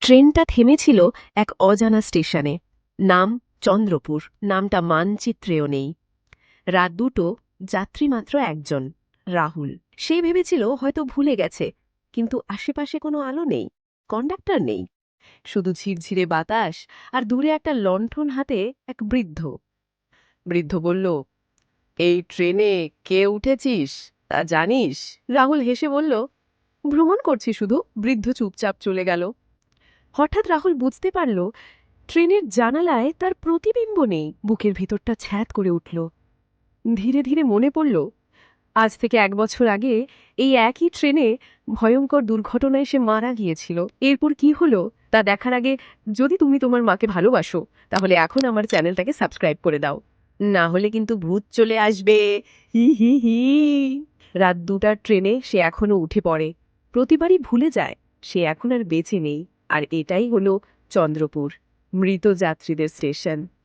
ট্রেনটা থেমেছিল এক অজানা স্টেশনে। নাম চন্দ্রপুর। নামটা মানচিত্রেও নেই। রাত ২টো, যাত্রী মাত্র একজন, রাহুল। সে ভেবেছিল হয়তো ভুলে গেছে, কিন্তু আশেপাশে কোনো আলো নেই, কন্ডাক্টর নেই, শুধু ঝিরঝিরে বাতাস আর দূরে একটা লণ্ঠন হাতে এক বৃদ্ধ। বৃদ্ধ বলল, এই ট্রেনে কে উঠেছিস তা জানিস? রাহুল হেসে বলল, ভ্রমণ করছি শুধু। বৃদ্ধ চুপচাপ চলে গেল। হঠাৎ রাহুল বুঝতে পারল ট্রেনের জানালায় তার প্রতিবিম্ব নেই। বুকের ভিতরটা ছ্যাঁত করে উঠল। ধীরে ধীরে মনে পড়ল, আজ থেকে ১ বছর আগে এই একই ট্রেনে ভয়ঙ্কর দুর্ঘটনায় সে মারা গিয়েছিল। এরপর কি হলো তা দেখার আগে, যদি তুমি তোমার মাকে ভালোবাসো, তাহলে এখন আমার চ্যানেলটাকে সাবস্ক্রাইব করে দাও। না হলে কিন্তু ভূত চলে আসবে। হি হি হি। রাত ২টার ট্রেনে সে এখনো উঠে পড়ে। প্রতিবারই ভুলে যায় সে এখন আর বেঁচে নেই। আর এটাই হলো চন্দ্রপুর, মৃত যাত্রীদের স্টেশন।